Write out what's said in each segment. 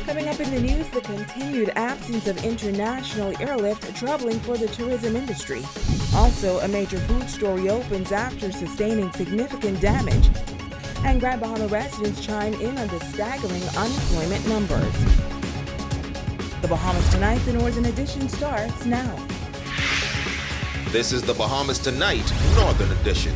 Coming up in the news, the continued absence of international airlift troubling for the tourism industry. Also, a major food store reopens after sustaining significant damage. And Grand Bahama residents chime in on the staggering unemployment numbers. The Bahamas Tonight, the Northern Edition starts now. This is the Bahamas Tonight, Northern Edition.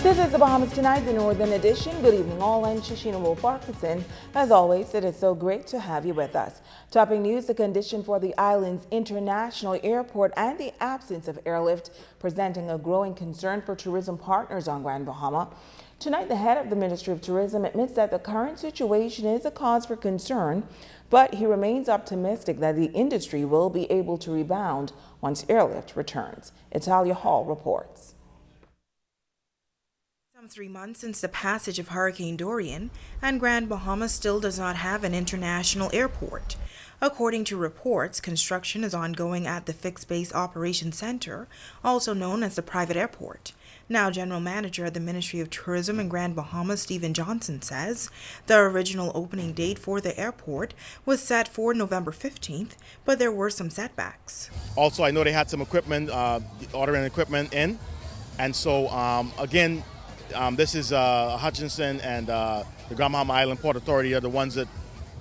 This is the Bahamas Tonight, the Northern Edition. Good evening all, I'm Shashina Wolf-Parkinson. As always, it is so great to have you with us. Topping news, the condition for the island's international airport and the absence of airlift presenting a growing concern for tourism partners on Grand Bahama. Tonight, the head of the Ministry of Tourism admits that the current situation is a cause for concern, but he remains optimistic that the industry will be able to rebound once airlift returns. Italia Hall reports. Some 3 months since the passage of Hurricane Dorian, and Grand Bahama still does not have an international airport. According to reports, construction is ongoing at the Fixed Base Operations Center, also known as the private airport. Now, General Manager at the Ministry of Tourism in Grand Bahama, Stephen Johnson, says the original opening date for the airport was set for November 15th, but there were some setbacks. Also, I know they had some equipment, ordering equipment in, and so again, this is Hutchinson and the Grand Bahama Island Port Authority are the ones that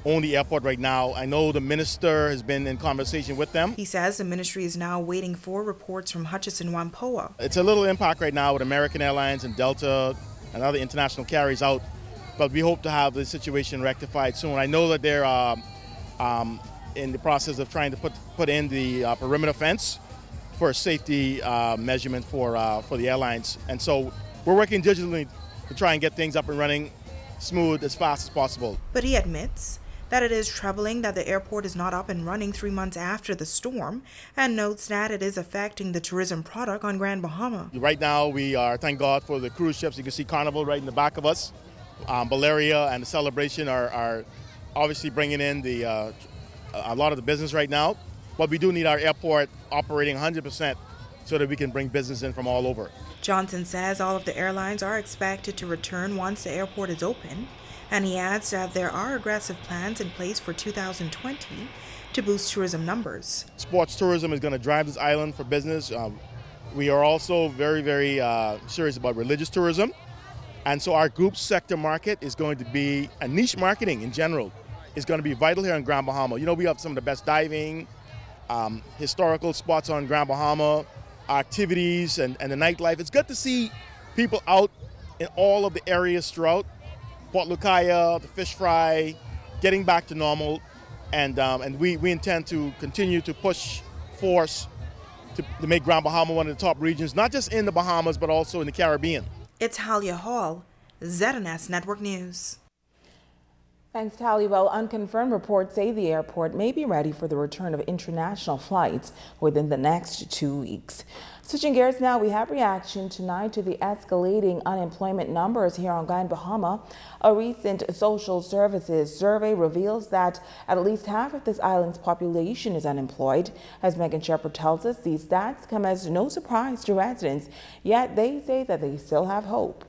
own the airport right now. I know the minister has been in conversation with them. He says the ministry is now waiting for reports from Hutchison Whampoa. It's a little impact right now with American Airlines and Delta and other international carriers out, but we hope to have the situation rectified soon. I know that they're in the process of trying to put in the perimeter fence for a safety measurement for the airlines, and so we're working diligently to try and get things up and running smooth as fast as possible. But he admits that it is troubling that the airport is not up and running 3 months after the storm, and notes that it is affecting the tourism product on Grand Bahama. Right now we are, thank God for the cruise ships. You can see Carnival right in the back of us. Valeria and the Celebration are obviously bringing in a lot of the business right now, but we do need our airport operating 100% so that we can bring business in from all over. Johnson says all of the airlines are expected to return once the airport is open, and he adds that there are aggressive plans in place for 2020 to boost tourism numbers. Sports tourism is going to drive this island for business. We are also very, very serious about religious tourism, and so our group sector market is going to be, a niche marketing in general is going to be vital here in Grand Bahama. You know, we have some of the best diving, historical spots on Grand Bahama, activities and the nightlife. It's good to see people out in all of the areas throughout Port Lucaya, the fish fry, getting back to normal, and we intend to continue to push force to make Grand Bahama one of the top regions, not just in the Bahamas but also in the Caribbean. It's Talia Hall, ZNS Network News. Thanks, Talia. Well, unconfirmed reports say the airport may be ready for the return of international flights within the next 2 weeks. Switching gears now, we have reaction tonight to the escalating unemployment numbers here on Grand Bahama. A recent social services survey reveals that at least half of this island's population is unemployed. As Megan Shepherd tells us, these stats come as no surprise to residents, yet they say that they still have hope.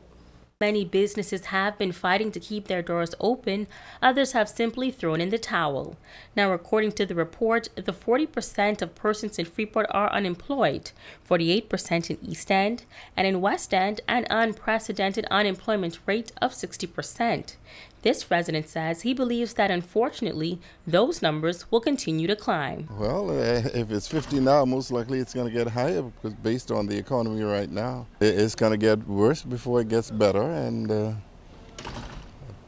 Many businesses have been fighting to keep their doors open. Others have simply thrown in the towel. Now, according to the report, the 40% of persons in Freeport are unemployed, 48% in East End, and in West End, an unprecedented unemployment rate of 60%. This resident says he believes that, unfortunately, those numbers will continue to climb. Well, if it's 50 now, most likely it's going to get higher because based on the economy right now, it's going to get worse before it gets better, and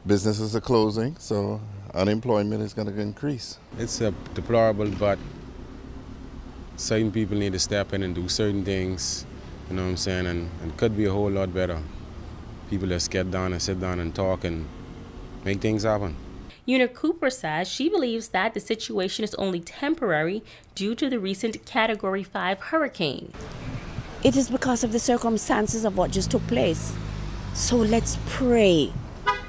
businesses are closing, so unemployment is going to increase. It's deplorable, but certain people need to step in and do certain things, you know what I'm saying, and it could be a whole lot better. People just get down and sit down and talk and make things happen. Una Cooper says she believes that the situation is only temporary due to the recent Category 5 hurricane. It is because of the circumstances of what just took place. So let's pray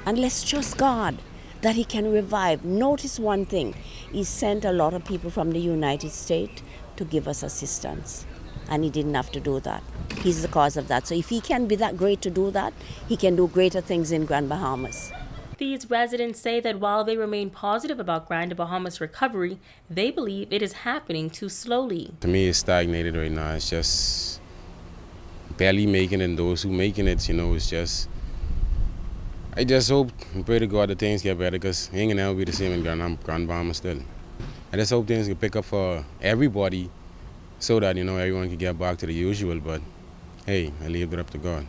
and let's trust God that He can revive. Notice one thing, He sent a lot of people from the United States to give us assistance. and he didn't have to do that. He's the cause of that. So if he can be that great to do that, he can do greater things in Grand Bahamas. These residents say that while they remain positive about Grand Bahamas' recovery, they believe it is happening too slowly. To me, it's stagnated right now. It's just barely making it, and those who making it, it's just, I just hope and pray to God that things get better, because it ain't gonna ever be the same in Grand Bahamas still. I just hope things can pick up for everybody so that, everyone can get back to the usual, but hey, I leave it up to God.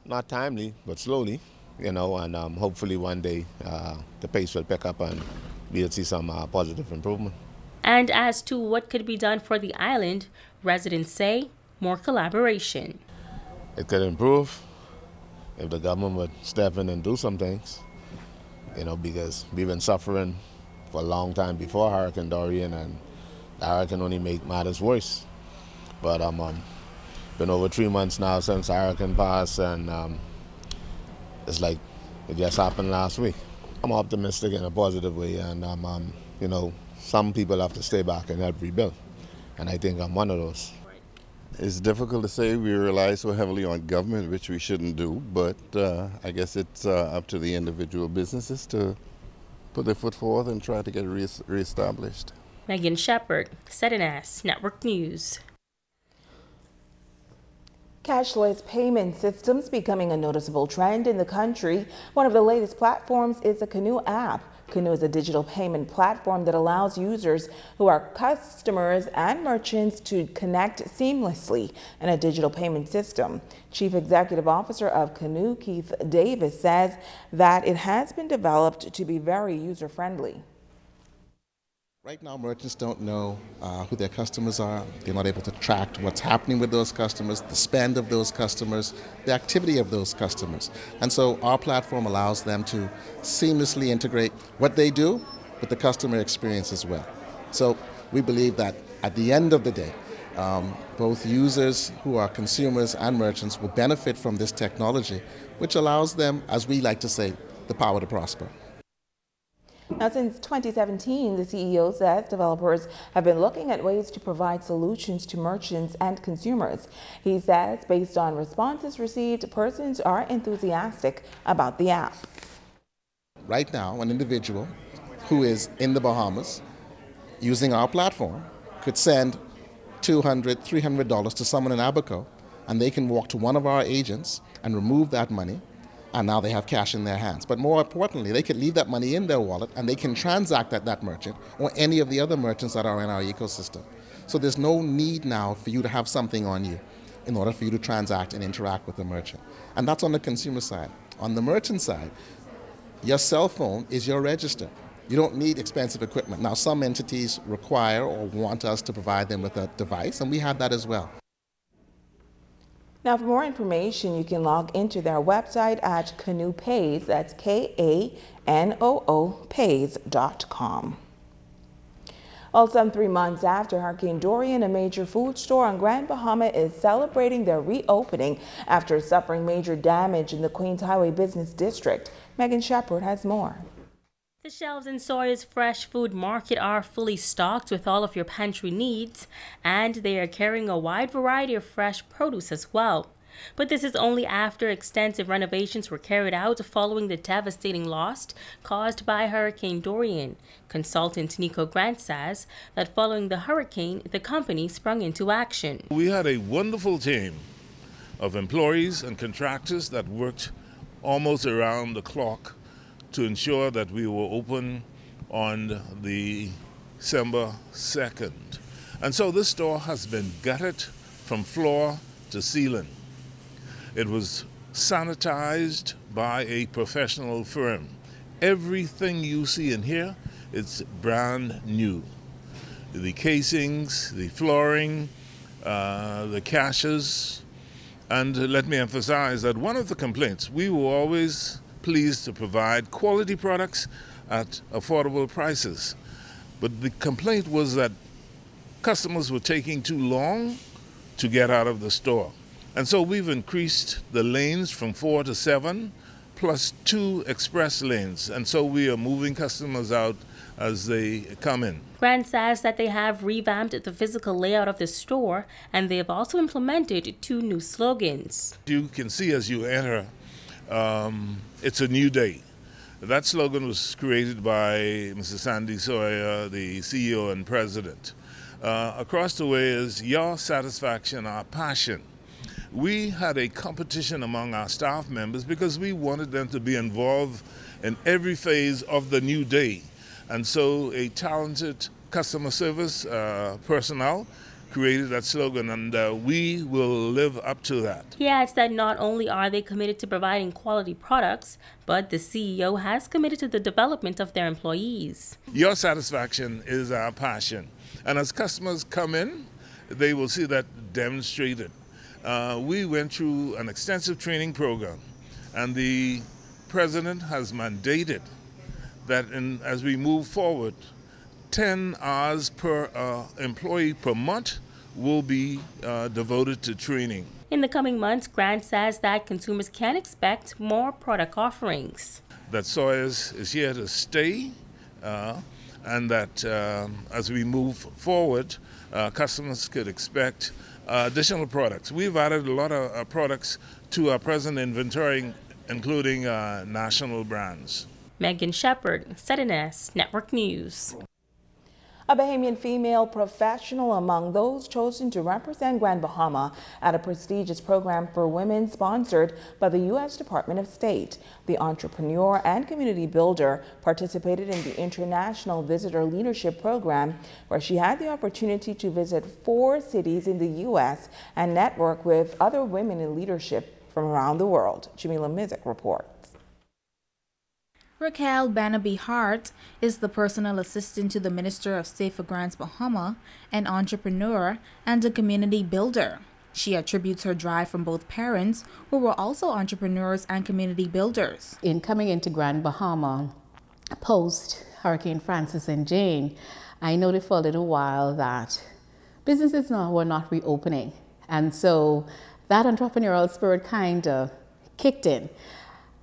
Not timely, but slowly, and hopefully one day the pace will pick up and we'll see some positive improvement. And as to what could be done for the island, residents say more collaboration. It could improve if the government would step in and do some things, because we've been suffering for a long time before Hurricane Dorian, and the hurricane only made matters worse. But been over 3 months now since the hurricane passed, and it's like it just happened last week. I'm optimistic in a positive way, and some people have to stay back and help rebuild, and I think I'm one of those. It's difficult to say. We rely so heavily on government, which we shouldn't do, but I guess it's up to the individual businesses to put their foot forward and try to get reestablished. Megan Shepard, 7S Network News. Cashless payment systems becoming a noticeable trend in the country. One of the latest platforms is the Canoe app. Canoe is a digital payment platform that allows users who are customers and merchants to connect seamlessly in a digital payment system. Chief Executive Officer of Canoe, Keith Davis, says that it has been developed to be very user-friendly. Right now, merchants don't know who their customers are. They're not able to track what's happening with those customers, the spend of those customers, the activity of those customers. And so our platform allows them to seamlessly integrate what they do with the customer experience as well. So we believe that at the end of the day, both users who are consumers and merchants will benefit from this technology, which allows them, as we like to say, the power to prosper. Now, since 2017, the CEO says developers have been looking at ways to provide solutions to merchants and consumers. He says based on responses received, persons are enthusiastic about the app. Right now, an individual who is in the Bahamas using our platform could send $200, $300 to someone in Abaco, and they can walk to one of our agents and remove that money. And now they have cash in their hands. But more importantly, they could leave that money in their wallet and they can transact at that merchant or any of the other merchants that are in our ecosystem. So there's no need now for you to have something on you in order for you to transact and interact with the merchant. And that's on the consumer side. On the merchant side, your cell phone is your register. You don't need expensive equipment. Now, some entities require or want us to provide them with a device, and we have that as well. Now, for more information, you can log into their website at Canoe Pays. That's KANOO Pays.com. Well, some 3 months after Hurricane Dorian, a major food store on Grand Bahama is celebrating their reopening after suffering major damage in the Queens Highway Business District. Megan Shepard has more. The shelves in Sawyer's Fresh Food Market are fully stocked with all of your pantry needs, and they are carrying a wide variety of fresh produce as well. But this is only after extensive renovations were carried out following the devastating loss caused by Hurricane Dorian. Consultant Nico Grant says that following the hurricane, the company sprung into action. We had a wonderful team of employees and contractors that worked almost around the clock to ensure that we were open on the December 2nd. And so this store has been gutted from floor to ceiling. It was sanitized by a professional firm. Everything you see in here, it's brand new. The casings, the flooring, the caches. And let me emphasize that one of the complaints, we were always pleased to provide quality products at affordable prices. But the complaint was that customers were taking too long to get out of the store. And so we've increased the lanes from 4 to 7, plus 2 express lanes. And so we are moving customers out as they come in. Grant says that they have revamped the physical layout of the store, and they have also implemented 2 new slogans. You can see as you enter, it's a new day. That slogan was created by Mrs. Sandy Sawyer, the CEO and president. Across the way is your satisfaction, our passion. We had a competition among our staff members because we wanted them to be involved in every phase of the new day. And so a talented customer service personnel created that slogan, and we will live up to that. He adds that not only are they committed to providing quality products, but the CEO has committed to the development of their employees. Your satisfaction is our passion. And as customers come in, they will see that demonstrated. We went through an extensive training program, and the president has mandated that as we move forward, 10 hours per employee per month will be devoted to training. In the coming months, Grant says that consumers can expect more product offerings. That Sawyer's is here to stay, and that as we move forward, customers could expect additional products. We've added a lot of products to our present inventory, including national brands. Megan Shepard, ZNS Network News. A Bahamian female professional among those chosen to represent Grand Bahama at a prestigious program for women sponsored by the U.S. Department of State. The entrepreneur and community builder participated in the International Visitor Leadership Program, where she had the opportunity to visit 4 cities in the U.S. and network with other women in leadership from around the world. Jamila Mizik reports. Raquel Bannaby Hart is the personal assistant to the Minister of State for Grand Bahama, an entrepreneur, and a community builder. She attributes her drive from both parents, who were also entrepreneurs and community builders. In coming into Grand Bahama, post Hurricane Francis and Jane, I noted for a little while that businesses were not reopening. And so that entrepreneurial spirit kind of kicked in.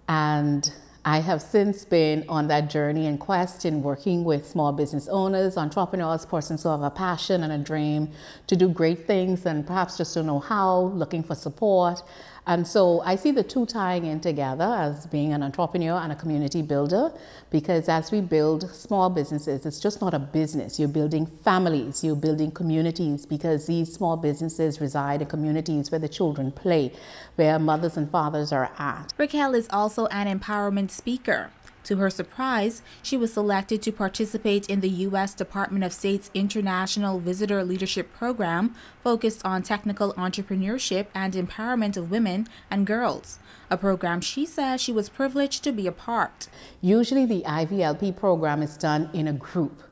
And I have since been on that journey and quest in working with small business owners, entrepreneurs, persons who have a passion and a dream to do great things and perhaps just don't know how, looking for support. And so I see the two tying in together as being an entrepreneur and a community builder, because as we build small businesses, it's just not a business. You're building families, you're building communities, because these small businesses reside in communities where the children play, where mothers and fathers are at. Raquel is also an empowerment speaker. To her surprise, she was selected to participate in the U.S. Department of State's International Visitor Leadership Program focused on technical entrepreneurship and empowerment of women and girls, a program she says she was privileged to be a part. Usually the IVLP program is done in a group.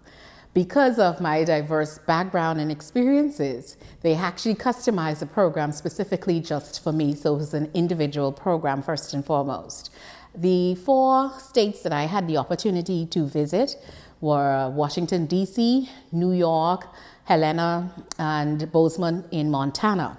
Because of my diverse background and experiences, they actually customized the program specifically just for me, so it was an individual program first and foremost. The 4 states that I had the opportunity to visit were Washington, D.C., New York, Helena, and Bozeman in Montana.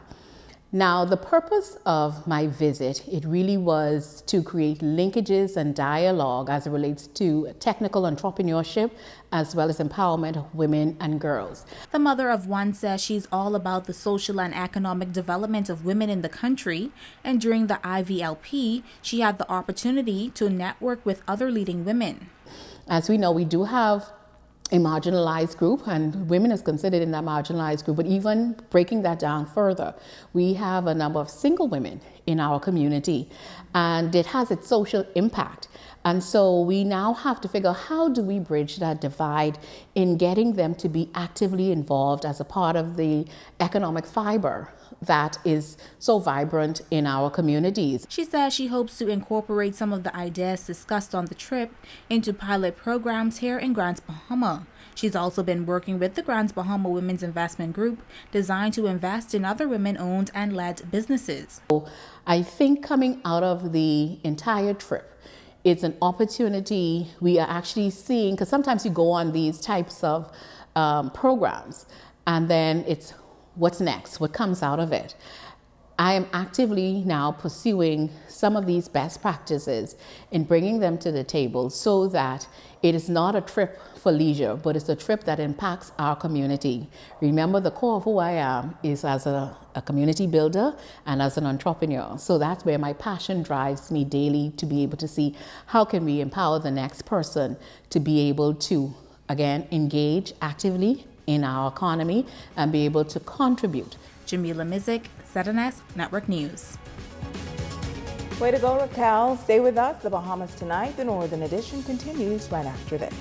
Now, the purpose of my visit, it really was to create linkages and dialogue as it relates to technical entrepreneurship as well as empowerment of women and girls. The mother of one says she's all about the social and economic development of women in the country, and during the IVLP, she had the opportunity to network with other leading women. As we know, we do have a marginalized group, and women is considered in that marginalized group, but even breaking that down further, we have a number of single women in our community, and it has its social impact. And so we now have to figure, how do we bridge that divide in getting them to be actively involved as a part of the economic fiber that is so vibrant in our communities. She says she hopes to incorporate some of the ideas discussed on the trip into pilot programs here in Grand Bahama. She's also been working with the Grand Bahama Women's Investment Group, designed to invest in other women-owned and led businesses. I think coming out of the entire trip, it's an opportunity we are actually seeing, because sometimes you go on these types of programs and then it's what's next, what comes out of it. I am actively now pursuing some of these best practices and bringing them to the table so that it is not a trip for leisure, but it's a trip that impacts our community. Remember, the core of who I am is as a community builder and as an entrepreneur. So that's where my passion drives me daily, to be able to see how can we empower the next person to be able to, again, engage actively in our economy and be able to contribute. Jamila Mizik, ZNS Network News. Way to go, Raquel. Stay with us. The Bahamas Tonight, the Northern Edition, continues right after this.